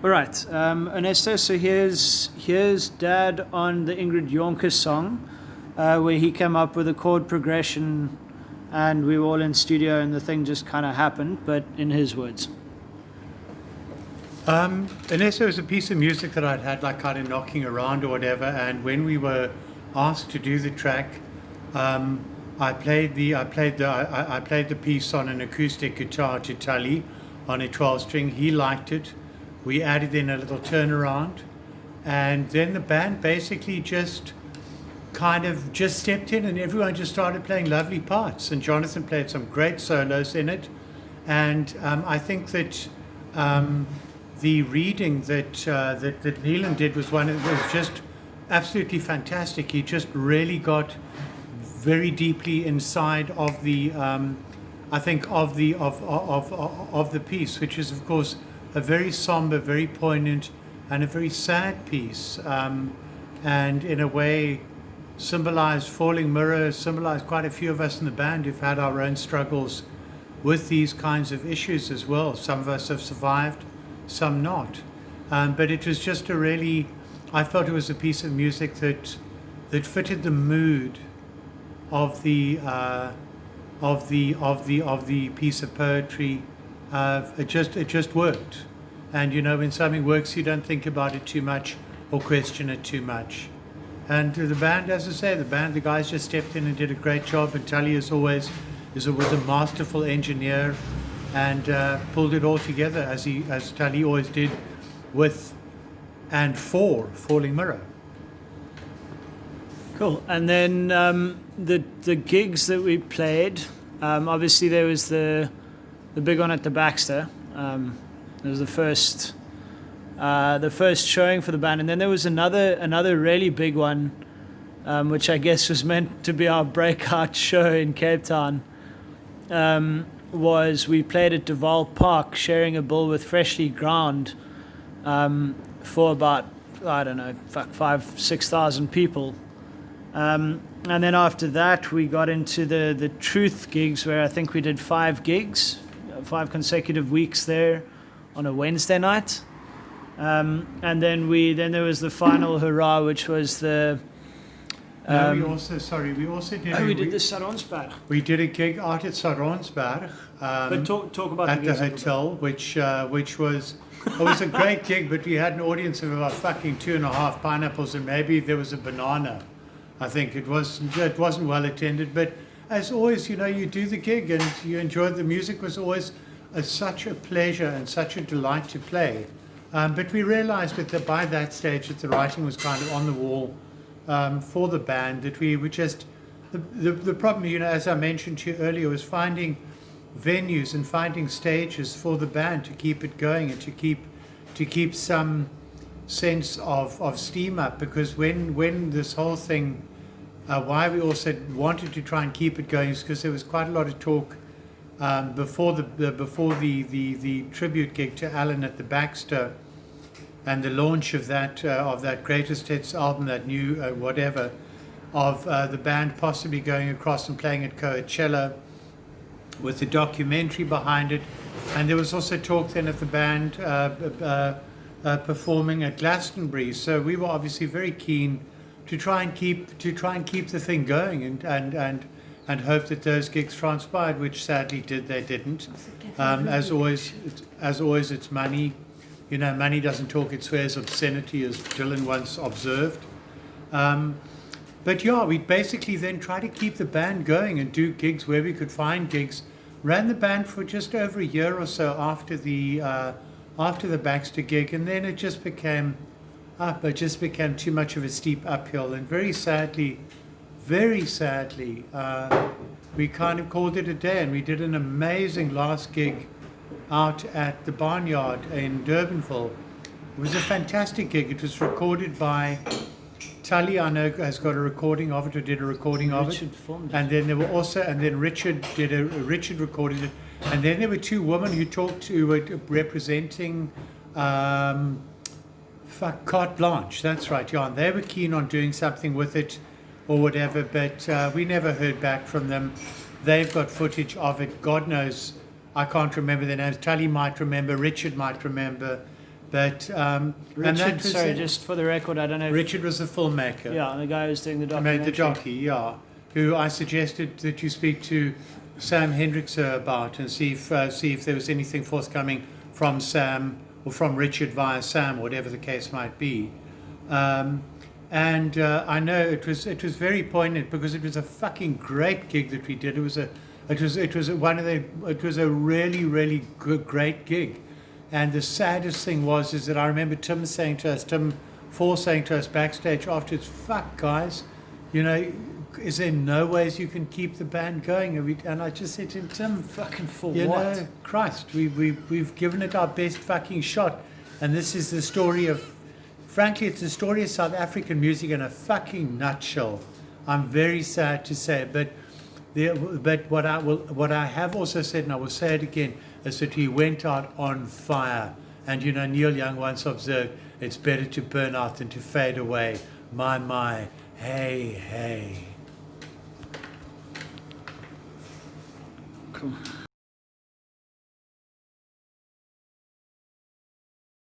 All right, Ernesto. So here's Dad on the Ingrid Jonker song, where he came up with a chord progression, and we were all in studio, and the thing just kind of happened. But in his words. Ernesto was a piece of music that I'd had like kind of knocking around or whatever, and when we were asked to do the track, I played the piece on an acoustic guitar to Tully on a 12 string. He liked it. We added in a little turnaround, and then the band basically just kind of just stepped in, and everyone just started playing lovely parts. And Jonathan played some great solos in it, and I think that the reading that Neelan did was just absolutely fantastic. He just really got very deeply inside of the I think of the piece, which is of course a very somber, very poignant, and a very sad piece, and in a way symbolized Falling Mirror, symbolized quite a few of us in the band who've had our own struggles with these kinds of issues as well. Some of us have survived, some not. But it was just I felt it was a piece of music that fitted the mood of the piece of poetry. It just worked. And when something works, you don't think about it too much or question it too much. And the band, as I say, the guys just stepped in and did a great job. And Tully, as always, was a masterful engineer and pulled it all together as Tully always did with and for Falling Mirror. Cool. And then the gigs that we played, obviously there was the big one at the Baxter. It was the first showing for the band, and then there was another really big one, which I guess was meant to be our breakout show in Cape Town. Was we played at Duval Park, sharing a bill with Freshly Ground, for about 5,000-6,000 people. And then after that, we got into the Truth gigs, where I think we did 5 gigs, 5 consecutive weeks there on a Wednesday night. And then there was the final hurrah, which was the. We also did. We did the Saronsberg. We did a gig out at Saronsberg. But talk about at the hotel, which was. It was a great gig, but we had an audience of about fucking 2.5 pineapples, and maybe there was a banana. I think it wasn't well attended, but as always, you do the gig and you enjoyed the music. Was always such a pleasure and such a delight to play. But we realized that by that stage that the writing was kind of on the wall for the band, that we were just the problem, as I mentioned to you earlier, was finding venues and finding stages for the band to keep it going and to keep some sense of steam up, because when this whole thing, why we also wanted to try and keep it going is because there was quite a lot of talk before the tribute gig to Alan at the Baxter and the launch of that Greatest Hits album, that new whatever, of the band possibly going across and playing at Coachella with the documentary behind it. And there was also talk then of the band performing at Glastonbury. So we were obviously very keen to try and keep the thing going and hope that those gigs transpired, which sadly they didn't. As always, it's money. Money doesn't talk; it swears obscenity, as Dylan once observed. But yeah, we basically then tried to keep the band going and do gigs where we could find gigs. Ran the band for just over a year or so after the Baxter gig, and then it just became too much of a steep uphill. And very sadly, we kind of called it a day, and we did an amazing last gig out at the Barnyard in Durbanville. It was a fantastic gig. It was recorded by Tully, I know, has got a recording of it, or did a recording of it. And then there were also, and then Richard recorded it. And then there were 2 women who were representing Carte Blanche. That's right, yeah. And they were keen on doing something with it or whatever, but we never heard back from them. They've got footage of it. God knows, I can't remember their names. Tully might remember, Richard might remember. But and Richard, that was sorry, it. just for the record, I don't know if... Richard was the filmmaker. Yeah, the guy who's doing the Who made documentary. the jockey, yeah. Who I suggested that you speak to Sam Hendrickse about and see if there was anything forthcoming from Sam or from Richard via Sam, whatever the case might be. And I know it was very poignant because it was a fucking great gig that we did. It was a really great gig. And the saddest thing is that I remember Tim Fall saying to us backstage afterwards, "Fuck, guys, you know, is there no ways you can keep the band going?" And I just said to him, "Tim, Fucking for you what? know, Christ, we've given it our best fucking shot, and this is the story of, frankly, it's the story of South African music in a fucking nutshell. I'm very sad to say, but what I have also said, and I will say it again, is that he went out on fire. And you know, Neil Young once observed, it's better to burn out than to fade away. My, hey. Cool.